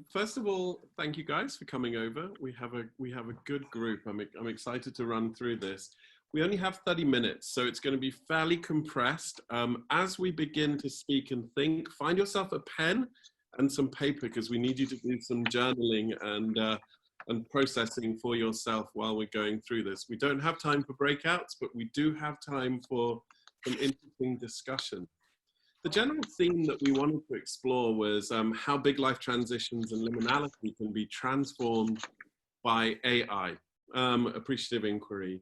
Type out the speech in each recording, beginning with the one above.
First of all, thank you guys for coming over. We have a good group. I'm excited to run through this. We only have 30 minutes, so it's going to be fairly compressed. As we begin to speak and think, find yourself a pen and some paper because we need you to do some journaling and processing for yourself while we're going through this. We don't have time for breakouts, but we do have time for some interesting discussion. The general theme that we wanted to explore was how big life transitions and liminality can be transformed by AI, appreciative inquiry.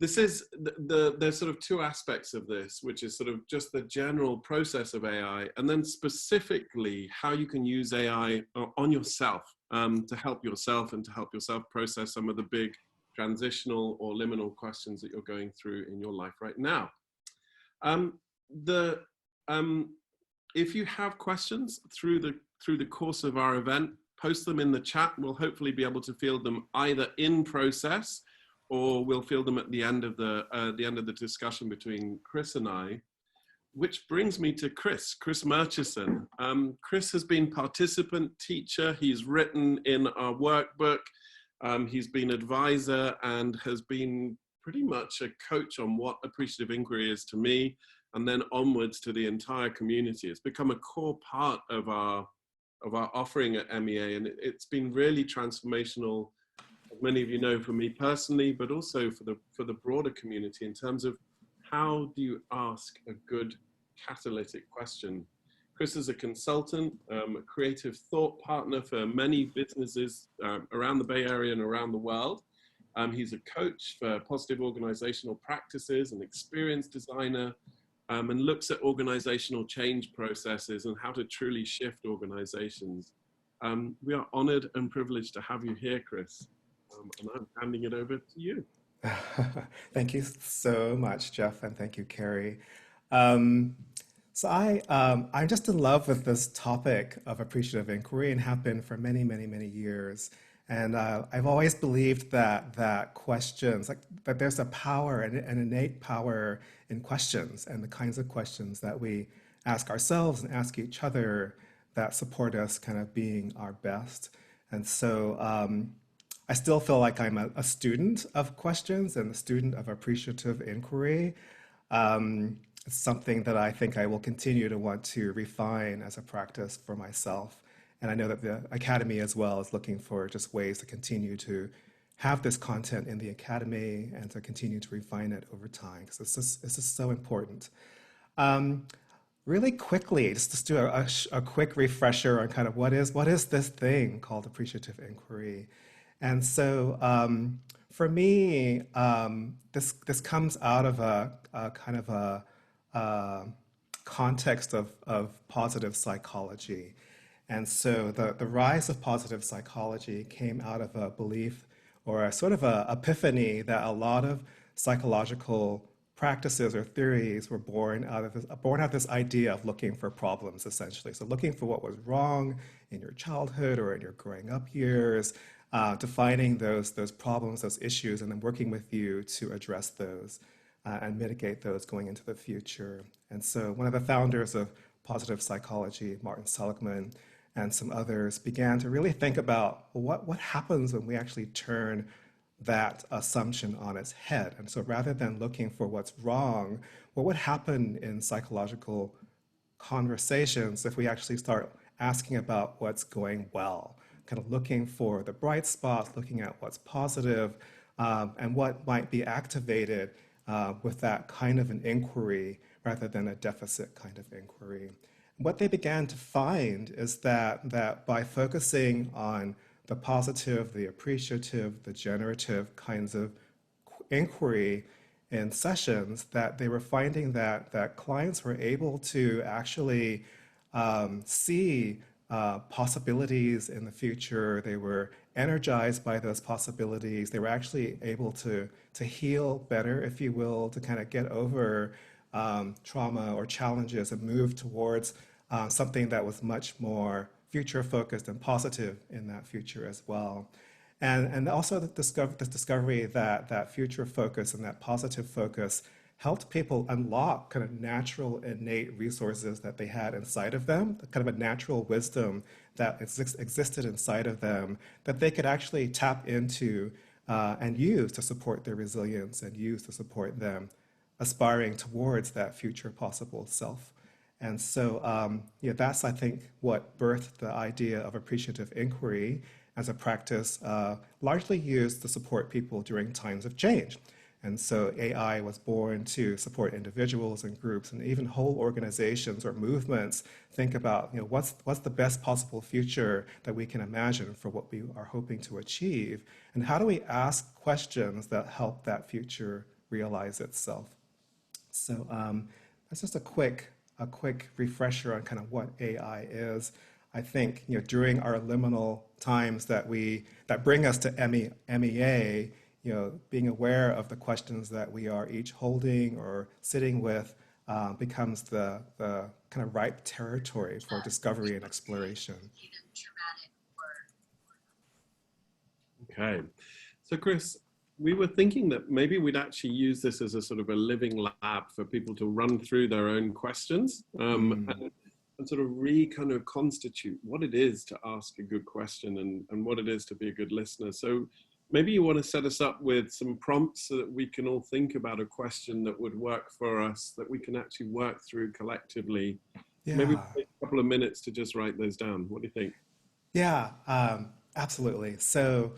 This is there's sort of two aspects of this, which is sort of just the general process of AI, and then specifically how you can use AI on yourself to help yourself and to help yourself process some of the big transitional or liminal questions that you're going through in your life right now. The If you have questions through the course of our event, post them in the chat. We'll hopefully be able to field them either in process, or we'll field them at the end of the discussion between Chris and I. Which brings me to Chris Murchison. Chris has been participant teacher. He's written in our workbook. He's been advisor and has been pretty much a coach on what appreciative inquiry is to me, and then onwards to the entire community. It's become a core part of our offering at MEA, and it's been really transformational, as many of you know, for me personally, but also for the broader community in terms of how do you ask a good catalytic question. Chris is a consultant, a creative thought partner for many businesses around the Bay Area and around the world. He's a coach for positive organizational practices, an experienced designer, and looks at organizational change processes and how to truly shift organizations. We are honored and privileged to have you here, Chris, and I'm handing it over to you. Thank you so much, Jeff, and thank you, Carrie. So I'm just in love with this topic of appreciative inquiry and have been for many, many, many years. And I've always believed that questions, like that there's a power, an innate power in questions and the kinds of questions that we ask ourselves and ask each other that support us kind of being our best. And so I still feel like I'm a student of questions and a student of appreciative inquiry. It's something that I think I will continue to want to refine as a practice for myself. And I know that the Academy as well is looking for just ways to continue to have this content in the Academy and to continue to refine it over time, because it's just so important. Really quickly, just to do a quick refresher on kind of what is this thing called appreciative inquiry. And so for me, this comes out of a kind of a context of positive psychology. And so the rise of positive psychology came out of a belief or a sort of a epiphany that a lot of psychological practices or theories were born out of this idea of looking for problems, essentially. So looking for what was wrong in your childhood or in your growing up years, defining those problems, those issues, and then working with you to address those and mitigate those going into the future. And so one of the founders of positive psychology, Martin Seligman, and some others began to really think about what happens when we actually turn that assumption on its head. And so rather than looking for what's wrong, what would happen in psychological conversations if we actually start asking about what's going well, kind of looking for the bright spots, looking at what's positive, and what might be activated with that kind of an inquiry rather than a deficit kind of inquiry. What they began to find is that by focusing on the positive, the appreciative, the generative kinds of inquiry in sessions, that they were finding that clients were able to actually see possibilities in the future. They were energized by those possibilities. They were actually able to heal better, if you will, to kind of get over trauma or challenges and move towards something that was much more future focused and positive in that future as well. And also the discovery that future focus and that positive focus helped people unlock kind of natural innate resources that they had inside of them, kind of a natural wisdom that existed inside of them that they could actually tap into and use to support their resilience and use to support them aspiring towards that future possible self. And so, yeah, that's, I think, what birthed the idea of appreciative inquiry as a practice largely used to support people during times of change. And so AI was born to support individuals and groups and even whole organizations or movements think about, what's the best possible future that we can imagine for what we are hoping to achieve, and how do we ask questions that help that future realize itself. So that's just a quick refresher on kind of what AI is. I think during our liminal times that bring us to MEA, being aware of the questions that we are each holding or sitting with becomes the kind of ripe territory for discovery and exploration. Okay. So, Chris, we were thinking that maybe we'd actually use this as a sort of a living lab for people to run through their own questions and sort of kind of constitute what it is to ask a good question and what it is to be a good listener. So maybe you want to set us up with some prompts so that we can all think about a question that would work for us, that we can actually work through collectively. Maybe Yeah. take a couple of minutes to just write those down. What do you think? Yeah, absolutely. So,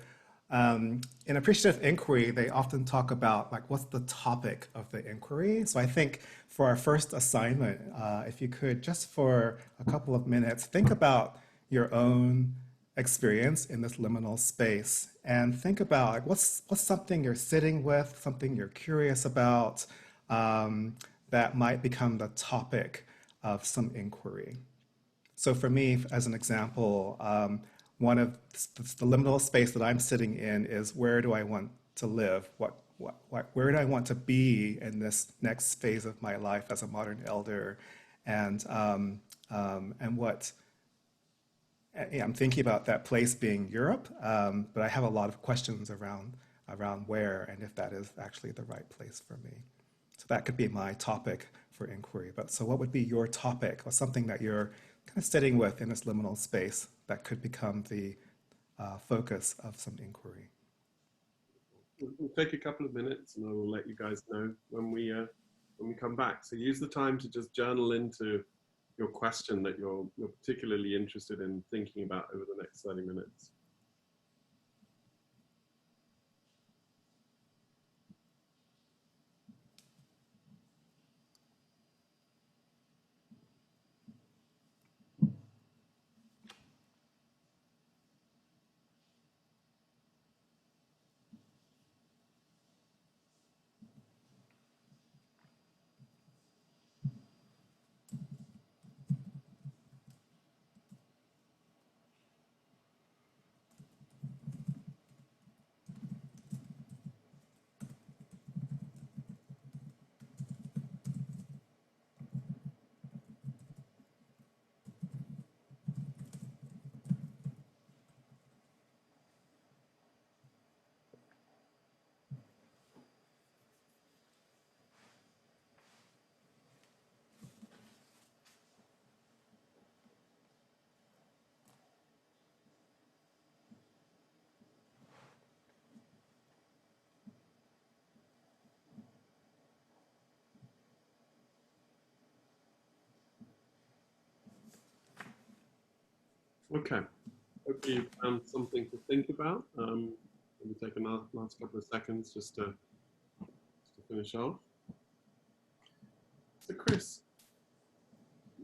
in appreciative inquiry, they often talk about like what's the topic of the inquiry. So, I think for our first assignment, if you could just for a couple of minutes think about your own experience in this liminal space and think about like what's something you're sitting with, something you're curious about that might become the topic of some inquiry. So for me, as an example, one of the liminal space that I'm sitting in is where do I want to live? Where do I want to be in this next phase of my life as a modern elder? And what yeah, I'm thinking about that place being Europe, but I have a lot of questions around where and if that is actually the right place for me. So that could be my topic for inquiry. But so what would be your topic or something that you're kind of sitting with in this liminal space that could become the focus of some inquiry? We'll take a couple of minutes and I will let you guys know when we come back. So use the time to just journal into your question that you're particularly interested in thinking about over the next 30 minutes. Okay. Hopefully you found something to think about. Let me take a last couple of seconds just to finish off. So Chris,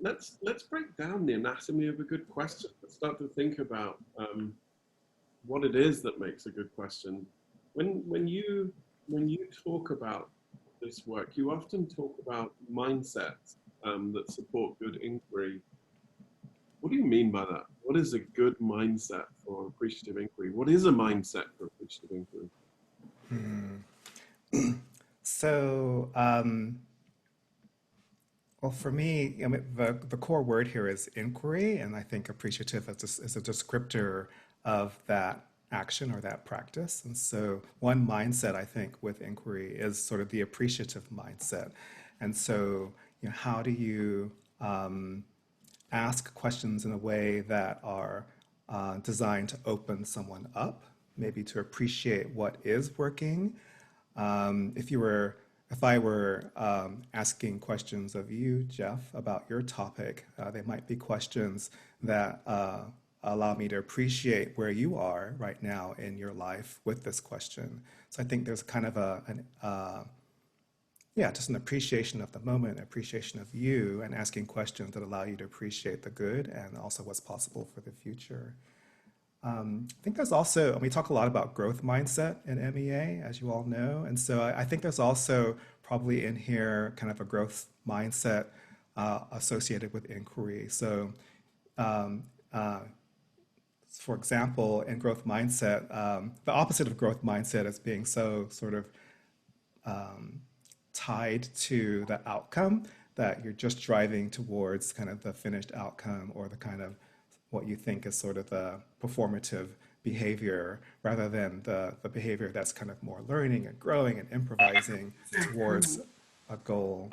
let's break down the anatomy of a good question. Let's start to think about what it is that makes a good question. When you talk about this work, you often talk about mindsets that support good inquiry. What do you mean by that? What is a good mindset for appreciative inquiry? What is a mindset for appreciative inquiry? So, well, for me, I mean, the core word here is inquiry, and I think appreciative is a descriptor of that action or that practice. And so one mindset I think with inquiry is sort of the appreciative mindset. And so, how do you ask questions in a way that are designed to open someone up, maybe to appreciate what is working. If you were, if I were asking questions of you, Jeff, about your topic, they might be questions that allow me to appreciate where you are right now in your life with this question. So I think there's kind of yeah, just an appreciation of the moment, appreciation of you, and asking questions that allow you to appreciate the good and also what's possible for the future. I think there's also, and we talk a lot about growth mindset in MEA, as you all know, and so I think there's also probably in here kind of a growth mindset associated with inquiry. So, um, uh, for example, in growth mindset, the opposite of growth mindset is being so sort of tied to the outcome that you're just driving towards kind of the finished outcome or the kind of what you think is sort of the performative behavior rather than the behavior that's kind of more learning and growing and improvising towards a goal.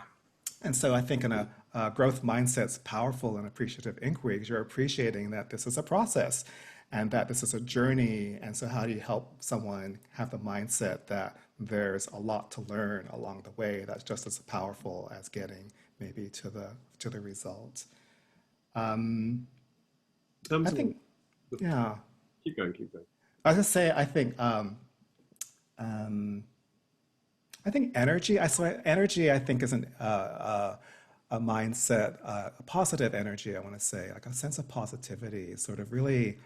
And so I think in a growth mindset's powerful and appreciative inquiry because you're appreciating that this is a process and that this is a journey. And so how do you help someone have the mindset that there's a lot to learn along the way that's just as powerful as getting maybe to the result. I Terms of, think, yeah, keep going, keep going. I was just say I think energy. Energy. I think is a mindset, a positive energy. I want to say, like a sense of positivity. Sort of really,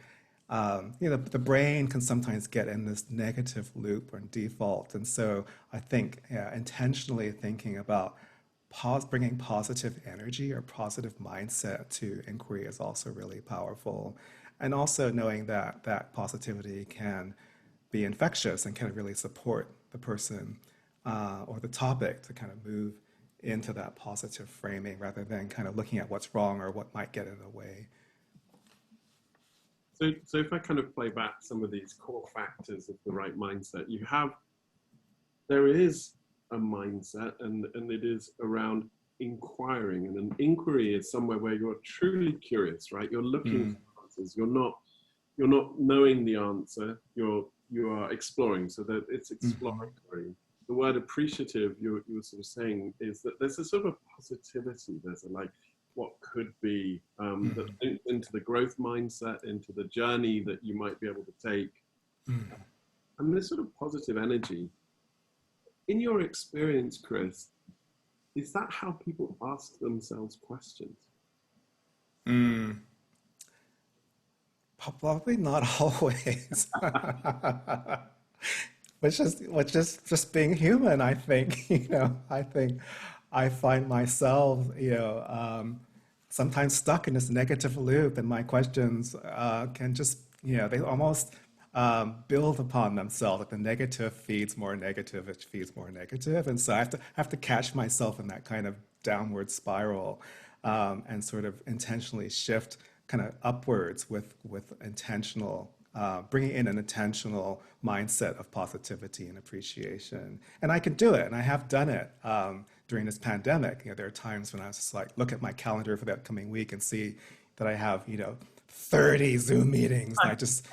the brain can sometimes get in this negative loop or default, and so I think yeah, intentionally thinking about bringing positive energy or positive mindset to inquiry is also really powerful, and also knowing that that positivity can be infectious and can really support the person or the topic to kind of move into that positive framing rather than kind of looking at what's wrong or what might get in the way. So if I kind of play back some of these core factors of the right mindset, there is a mindset and it is around inquiring. And an inquiry is somewhere where you're truly curious, right? You're looking Mm, for answers. You're not knowing the answer. You are exploring. So that it's mhm, exploratory. The word appreciative you were sort of saying is that there's a sort of a positivity. There's a like what could be that mhm, into the growth mindset, into the journey that you might be able to take. mm, And this sort of positive energy. In your experience, Chris, is that how people ask themselves questions? mm. Probably not always. Which is just being human, I think. I think I find myself, sometimes stuck in this negative loop, and my questions can just, they almost build upon themselves. Like the negative feeds more negative, it feeds more negative, and so I have to catch myself in that kind of downward spiral, and sort of intentionally shift kind of upwards with intentional bringing in an intentional mindset of positivity and appreciation. And I can do it, and I have done it during this pandemic. There are times when I was just like, look at my calendar for the upcoming week and see that I have, 30 Zoom meetings, and I just,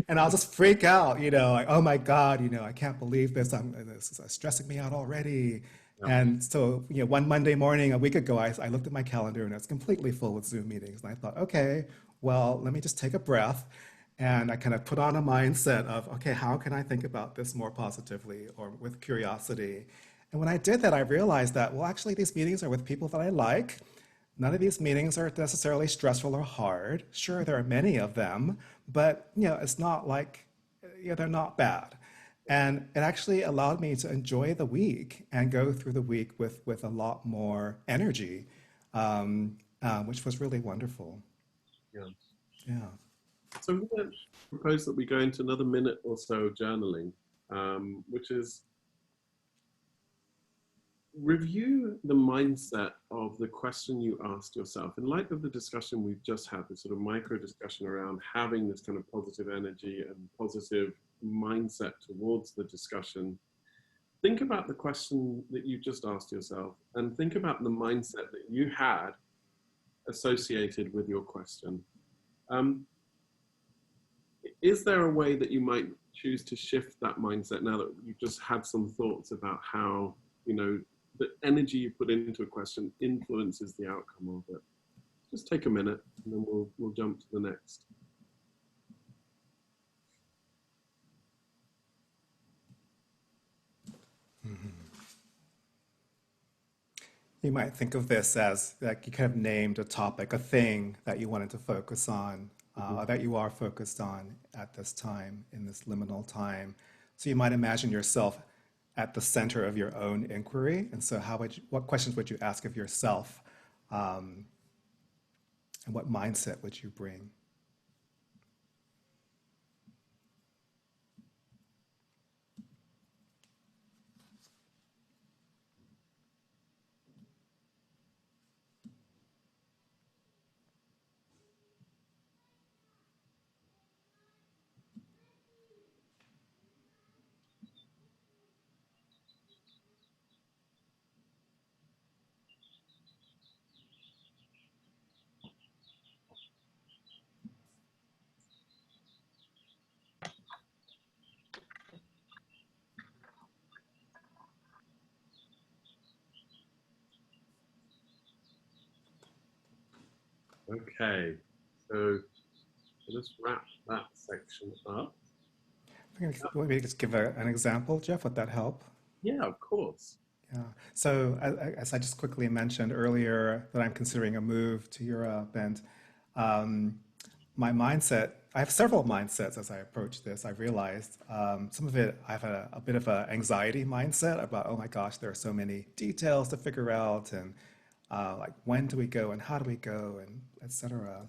and I'll just freak out, like, oh my God, I can't believe this. This is stressing me out already. Yeah. And so, one Monday morning a week ago, I looked at my calendar and it's completely full with Zoom meetings. And I thought, okay, well, let me just take a breath. And I kind of put on a mindset of, okay, how can I think about this more positively or with curiosity? And when I did that, I realized that, well, actually, these meetings are with people that I like. None of these meetings are necessarily stressful or hard. Sure, there are many of them, but it's not like they're not bad. And it actually allowed me to enjoy the week and go through the week with a lot more energy, which was really wonderful. Yeah. Yeah. So I'm going to propose that we go into another minute or so journaling, which is review the mindset of the question you asked yourself. In light of the discussion we've just had, this sort of micro discussion around having this kind of positive energy and positive mindset towards the discussion, think about the question that you just asked yourself and think about the mindset that you had associated with your question. Um, is there a way that you might choose to shift that mindset now that you've just had some thoughts about how, you know, the energy you put into a question influences the outcome of it? Just take a minute and then we'll jump to the next. You might think of this as like you kind of named a topic, a thing that you wanted to focus on, that you are focused on at this time, in this liminal time. So you might imagine yourself at the center of your own inquiry. And so what questions would you ask of yourself? And what mindset would you bring? Okay, so let's wrap that section up. Maybe just give an example, Jeff. Would that help? Yeah, of course. Yeah. So as I just quickly mentioned earlier, that I'm considering a move to Europe, and um, my mindset. I have several mindsets as I approach this. I realized some of it. I have a bit of an anxiety mindset about, oh my gosh, there are so many details to figure out, and like when do we go and how do we go, and etc.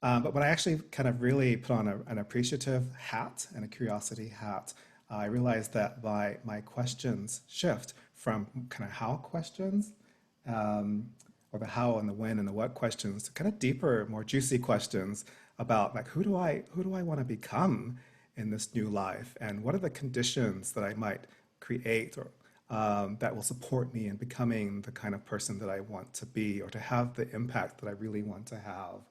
But when I actually kind of really put on an appreciative hat and a curiosity hat, I realized that my questions shift from kind of how questions, um, or the how and the when and the what questions, to kind of deeper, more juicy questions about like who do I want to become in this new life, and what are the conditions that I might create or that will support me in becoming the kind of person that I want to be, or to have the impact that I really want to have.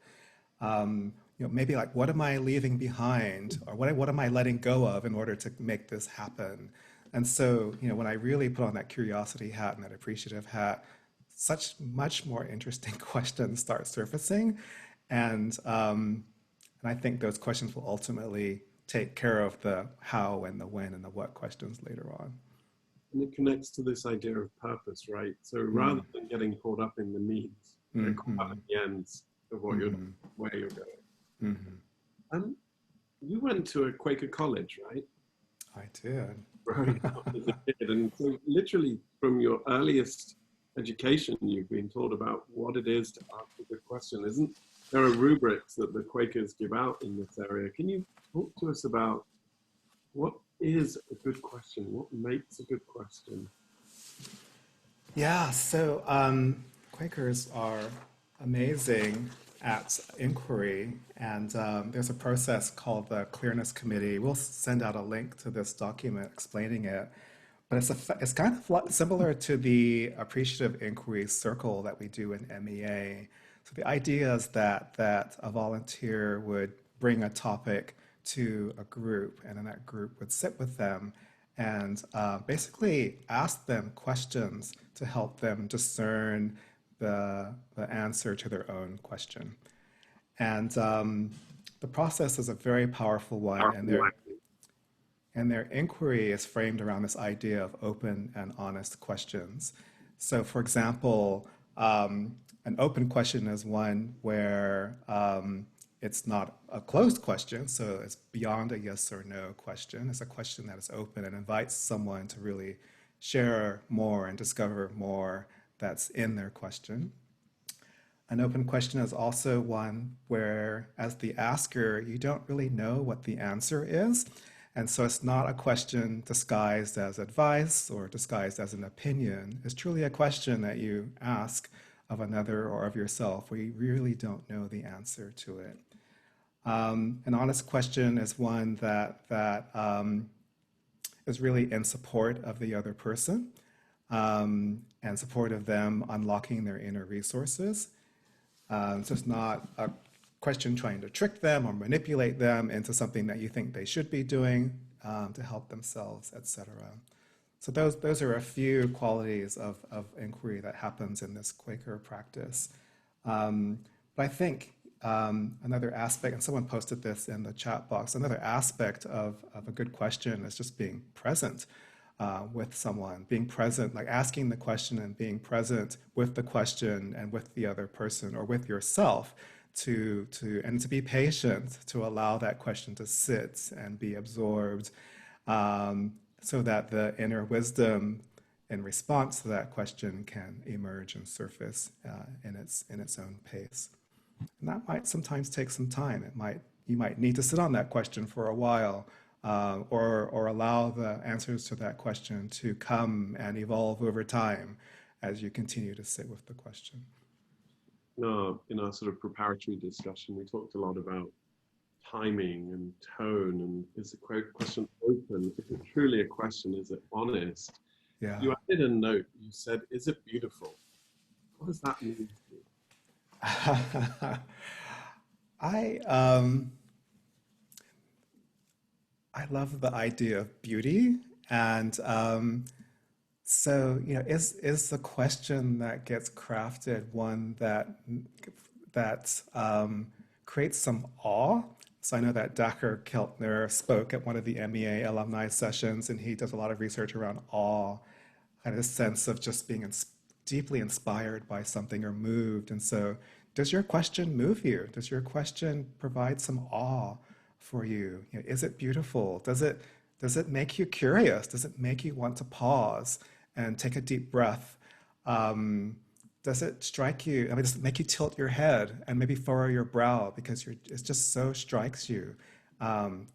Maybe like what am I leaving behind, or what am I letting go of in order to make this happen? And so, when I really put on that curiosity hat and that appreciative hat, such much more interesting questions start surfacing, and I think those questions will ultimately take care of the how and the when and the what questions later on. And it connects to this idea of purpose, right? So rather than getting caught up in the means, get caught up in the ends of what you're doing, where you're going. And you went to a Quaker college, right? I did. Growing up as a kid. And so literally from your earliest education, you've been taught about what it is to ask a good question. There are rubrics that the Quakers give out in this area. Can you talk to us about what is a good question? What makes a good question? Yeah, so Quakers are amazing at inquiry, and there's a process called the Clearness Committee. We'll send out a link to this document explaining it, but it's kind of similar to the Appreciative Inquiry Circle that we do in MEA. So the idea is that a volunteer would bring a topic to a group, and then that group would sit with them and basically ask them questions to help them discern the answer to their own question. And the process is a very powerful one, and their inquiry is framed around this idea of open and honest questions. So, for example, an open question is one where it's not a closed question, so it's beyond a yes or no question. It's a question that is open and invites someone to really share more and discover more that's in their question. An open question is also one where, as the asker, you don't really know what the answer is. And so it's not a question disguised as advice or disguised as an opinion. It's truly a question that you ask of another or of yourself where you really don't know the answer to it. An honest question is one that is really in support of the other person and support of them unlocking their inner resources. So it's not a question trying to trick them or manipulate them into something that you think they should be doing to help themselves, etc. So those are a few qualities of inquiry that happens in this Quaker practice. But I think another aspect, and someone posted this in the chat box, another aspect of a good question is just being present with someone, being present, like asking the question and being present with the question and with the other person or with yourself to be patient, to allow that question to sit and be absorbed so that the inner wisdom in response to that question can emerge and surface in its own pace. And that might sometimes take some time. You might need to sit on that question for a while, or allow the answers to that question to come and evolve over time as you continue to sit with the question. In our sort of preparatory discussion, we talked a lot about timing and tone, and is the question open? Is it truly a question? Is it honest? Yeah. You added a note. You said, "Is it beautiful?" What does that mean to you? I love the idea of beauty, and so is the question that gets crafted one that creates some awe? So I know that Dacher Keltner spoke at one of the MEA alumni sessions, and he does a lot of research around awe, kind of a sense of just being deeply inspired by something or moved. And so, does your question move you? Does your question provide some awe for you? Is it beautiful? Does it make you curious? Does it make you want to pause and take a deep breath? Does it strike you? I mean, does it make you tilt your head and maybe furrow your brow because it just so strikes you?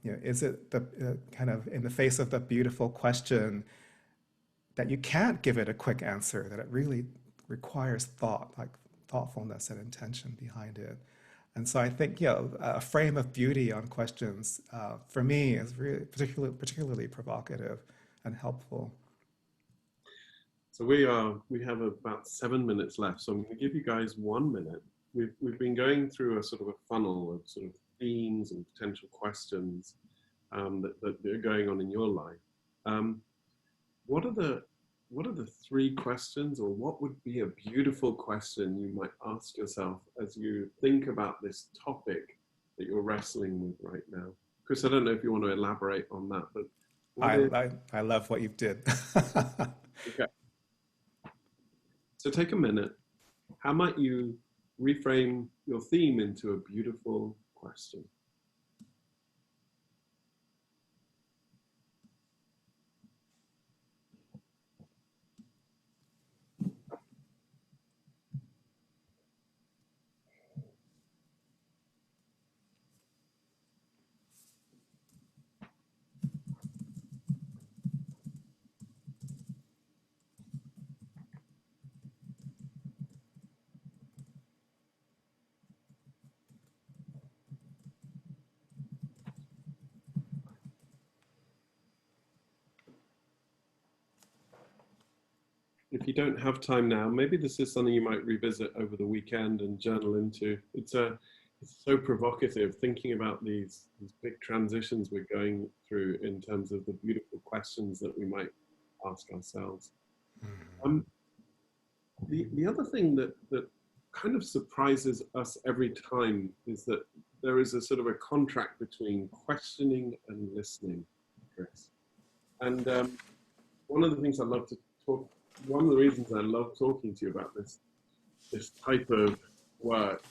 Is it the kind of in the face of the beautiful question that you can't give it a quick answer, that it really requires thought, like thoughtfulness and intention behind it? And so I think, a frame of beauty on questions for me is really particularly provocative and helpful. So we have about 7 minutes left. So I'm going to give you guys 1 minute. We've been going through a sort of a funnel of sort of themes and potential questions that are going on in your life. What are the 3 questions, or what would be a beautiful question you might ask yourself as you think about this topic that you're wrestling with right now? Chris, I don't know if you want to elaborate on that, but I love what you did. Okay. So take a minute. How might you reframe your theme into a beautiful question? If you don't have time now, maybe this is something you might revisit over the weekend and journal into. It's so provocative thinking about these big transitions we're going through in terms of the beautiful questions that we might ask ourselves. The other thing that kind of surprises us every time is that there is a sort of a contract between questioning and listening, Chris. And one of the things I love to talk. One of the reasons I love talking to you about this type of work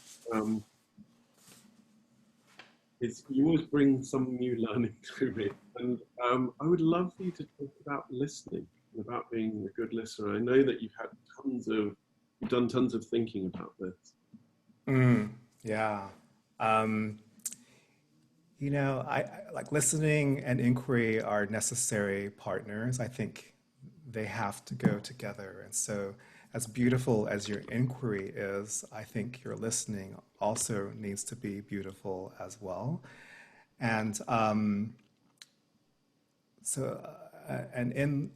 is you always bring some new learning to me, and I would love for you to talk about listening and about being a good listener. I know that you've done tons of thinking about this. Yeah. You know, like listening and inquiry are necessary partners. I think they have to go together. And so, as beautiful as your inquiry is, I think your listening also needs to be beautiful as well. And and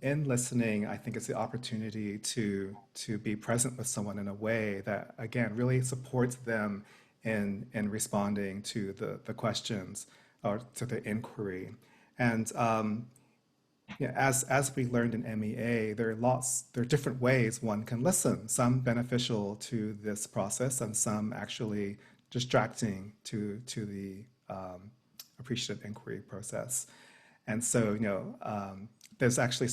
in listening, I think it's the opportunity to be present with someone in a way that again really supports them in responding to the questions or to the inquiry. And yeah, as we learned in MEA, there are different ways one can listen. Some beneficial to this process, and some actually distracting to the appreciative inquiry process. And so, there's actually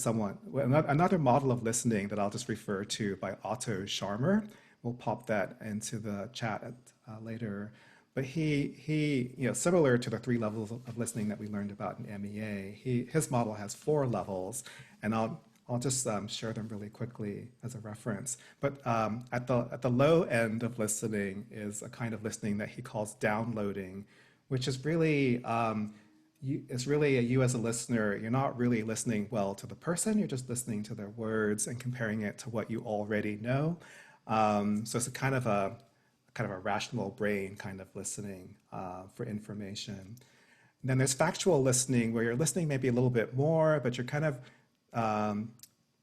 another model of listening that I'll just refer to by Otto Scharmer. We'll pop that into the chat later. But similar to the three levels of listening that we learned about in MEA, his model has four levels, and I'll just share them really quickly as a reference. But at the low end of listening is a kind of listening that he calls downloading, which is really it's really you as a listener. You're not really listening well to the person. You're just listening to their words and comparing it to what you already know. So it's a kind of a rational brain kind of listening for information. And then there's factual listening, where you're listening maybe a little bit more, but you're kind of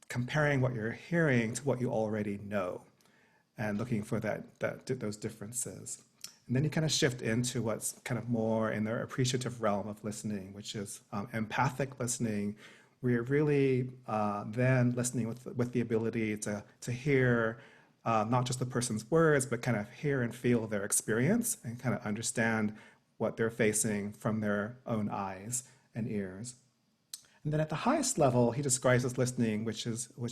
comparing what you're hearing to what you already know, and looking for those differences. And then you kind of shift into what's kind of more in the appreciative realm of listening, which is empathic listening, where you're really then listening with the ability to hear not just the person's words, but kind of hear and feel their experience and kind of understand what they're facing from their own eyes and ears. And then at the highest level, he describes as listening, which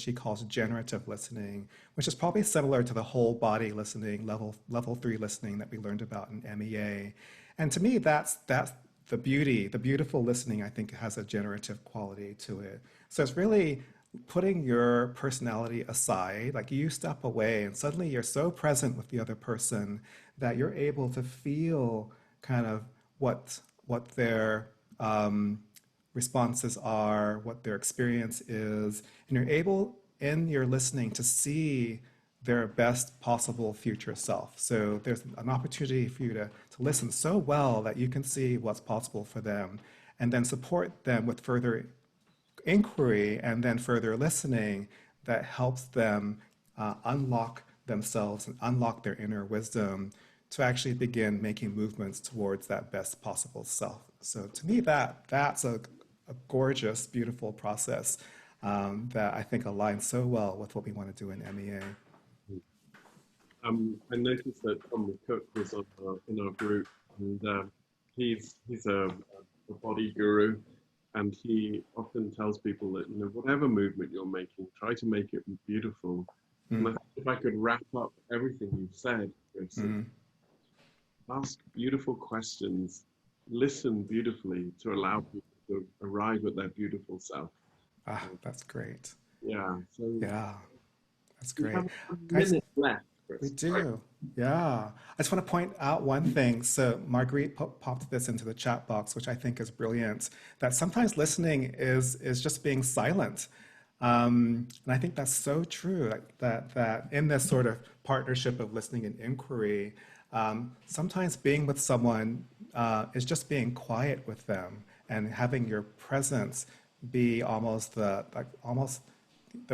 he calls generative listening, which is probably similar to the whole body listening, level 3 listening that we learned about in MEA. And to me, that's the beautiful listening, I think, has a generative quality to it. So it's really putting your personality aside, like you step away and suddenly you're so present with the other person that you're able to feel kind of what their responses are, what their experience is, and you're able in your listening to see their best possible future self. So there's an opportunity for you to listen so well that you can see what's possible for them, and then support them with further inquiry and then further listening that helps them unlock themselves and unlock their inner wisdom to actually begin making movements towards that best possible self. So to me, that's a gorgeous, beautiful process that I think aligns so well with what we want to do in MEA. I noticed that Tom Cook was in our group, and he's a body guru, and he often tells people that whatever movement you're making, try to make it beautiful. And I think if I could wrap up everything you've said, Chris, ask beautiful questions, listen beautifully to allow people to arrive at their beautiful self. Ah, that's great. Yeah. So Yeah, that's we great. have a Guys, minute left, we Chris. do. Yeah. I just want to point out one thing. So Marguerite popped this into the chat box, which I think is brilliant, that sometimes listening is just being silent. And I think that's so true, like that in this sort of partnership of listening and inquiry, sometimes being with someone is just being quiet with them and having your presence be almost the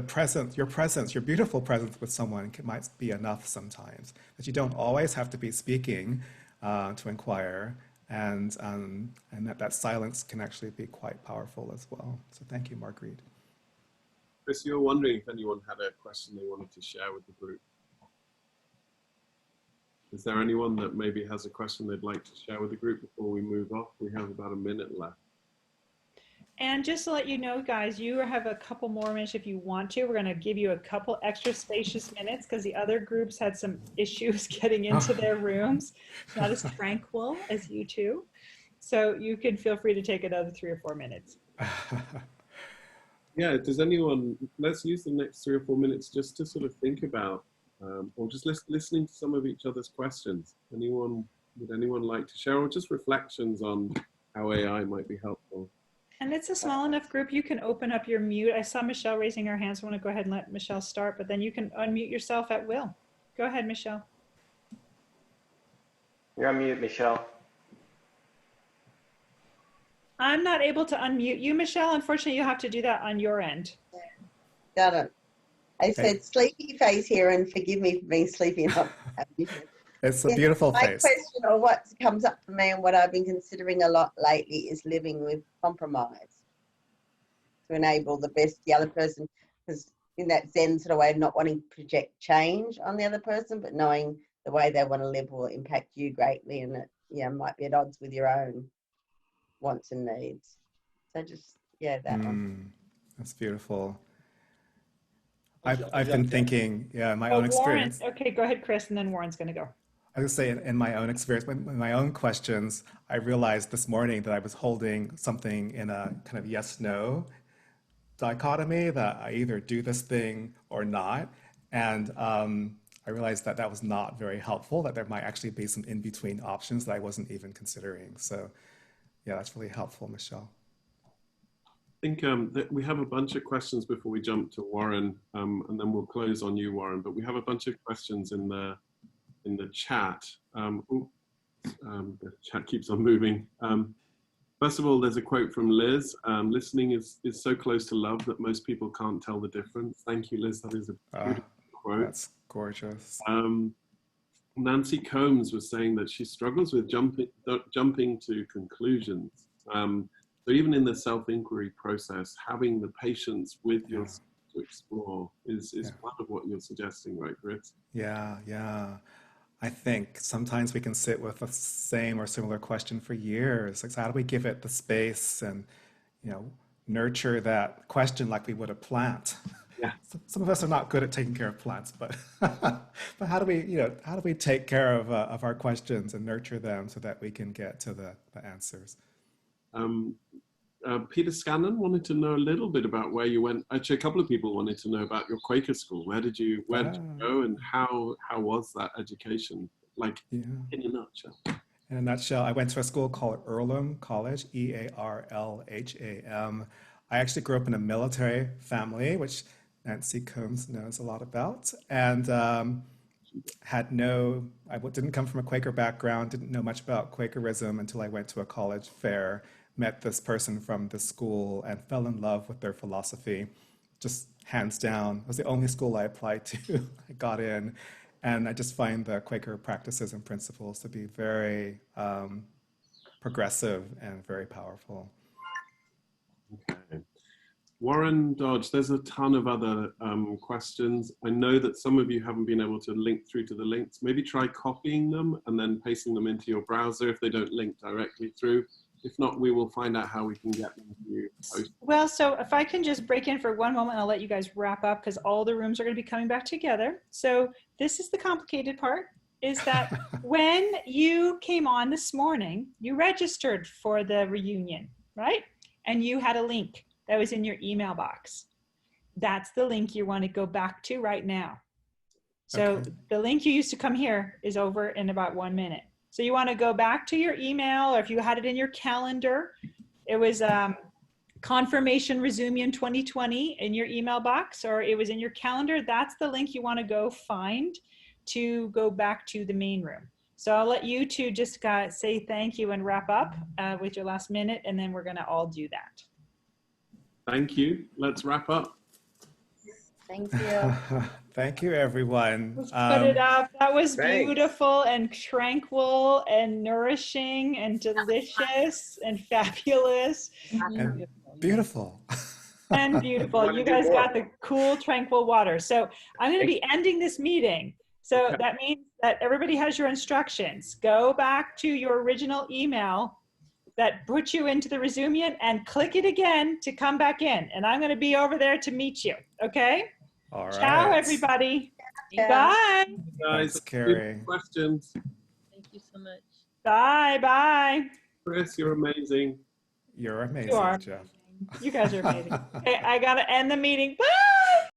presence, your beautiful presence with someone might be enough sometimes. That you don't always have to be speaking to inquire, and that silence can actually be quite powerful as well. So thank you, Marguerite. Chris, you were wondering if anyone had a question they wanted to share with the group. Is there anyone that maybe has a question they'd like to share with the group before we move off? We have about a minute left. And just to let you know, guys, you have a couple more minutes if you want to. We're going to give you a couple extra spacious minutes because the other groups had some issues getting into their rooms. It's not as tranquil as you two. So you can feel free to take another 3 or 4 minutes. Yeah, does anyone, let's use the next 3 or 4 minutes just to sort of think about, or just listening to some of each other's questions. Would anyone like to share, or just reflections on how AI might be helpful. And it's a small enough group, you can open up your mute. I saw Michelle raising her hand, so I want to go ahead and let Michelle start, but then you can unmute yourself at will. Go ahead, Michelle. You're on mute, Michelle. I'm not able to unmute you, Michelle. Unfortunately, you have to do that on your end. Got it. I said sleepy face here, and forgive me for being sleepy and not. It's a beautiful My face. question, or what comes up for me and what I've been considering a lot lately, is living with compromise to enable the best the other person, because in that Zen sort of way of not wanting to project change on the other person, but knowing the way they want to live will impact you greatly, and it might be at odds with your own wants and needs. So just that one. That's beautiful. I've been thinking, my own experience. Warren, okay, go ahead, Chris, and then Warren's going to go. I was going to say, in my own experience, in my own questions, I realized this morning that I was holding something in a kind of yes-no dichotomy, that I either do this thing or not. And I realized that that was not very helpful, that there might actually be some in-between options that I wasn't even considering. So yeah, that's really helpful, Michelle. I think that we have a bunch of questions before we jump to Warren, and then we'll close on you, Warren. But we have a bunch of questions in the chat. The chat keeps on moving. First of all, there's a quote from Liz. Listening is so close to love that most people can't tell the difference. Thank you, Liz. That is a beautiful quote. That's gorgeous. Nancy Combs was saying that she struggles with jumping to conclusions. So even in the self-inquiry process, having the patience with yourself to explore is part of what you're suggesting, right, Chris? Yeah. I think sometimes we can sit with the same or similar question for years. Like, so how do we give it the space and, nurture that question like we would a plant? Yeah. Some of us are not good at taking care of plants, but but how do we take care of our questions and nurture them so that we can get to the answers? Peter Scanlon wanted to know a little bit about where you went. Actually, a couple of people wanted to know about your Quaker school. Where did you go, and how was that education? Like, in a nutshell. In a nutshell, I went to a school called Earlham College, EARLHAM. I actually grew up in a military family, which Nancy Combs knows a lot about, and I didn't come from a Quaker background, didn't know much about Quakerism until I went to a college fair, met this person from the school, and fell in love with their philosophy. Just hands down, it was the only school I applied to. I got in, and I just find the Quaker practices and principles to be very progressive and very powerful. Okay. Warren Dodge, there's a ton of other questions. I know that some of you haven't been able to link through to the links. Maybe try copying them and then pasting them into your browser if they don't link directly through. If not, we will find out how we can get them to you. Well, so if I can just break in for one moment, I'll let you guys wrap up because all the rooms are going to be coming back together. So this is the complicated part, is that when you came on this morning, you registered for the reunion, right? And you had a link that was in your email box. That's the link you want to go back to right now. So the link you used to come here is over in about 1 minute. So you want to go back to your email, or if you had it in your calendar, it was confirmation resume 2020 in your email box, or it was in your calendar. That's the link you want to go find to go back to the main room. So I'll let you two just say thank you and wrap up with your last minute, and then we're going to all do that. Thank you. Let's wrap up. Thank you. Thank you, everyone. Let's put it up. That was beautiful and tranquil and nourishing and delicious and fabulous. And beautiful. And beautiful. You guys got the cool, tranquil water. So I'm going to be ending this meeting. So that means that everybody has your instructions. Go back to your original email that put you into the Resumian and click it again to come back in. And I'm going to be over there to meet you. Okay? All right. Ciao, everybody. Yeah. Bye. Guys, thanks, Carrie. Questions. Thank you so much. Bye. Bye. Chris, you're amazing. You're amazing, You are. Jeff. You guys are amazing. Okay, I got to end the meeting. Bye.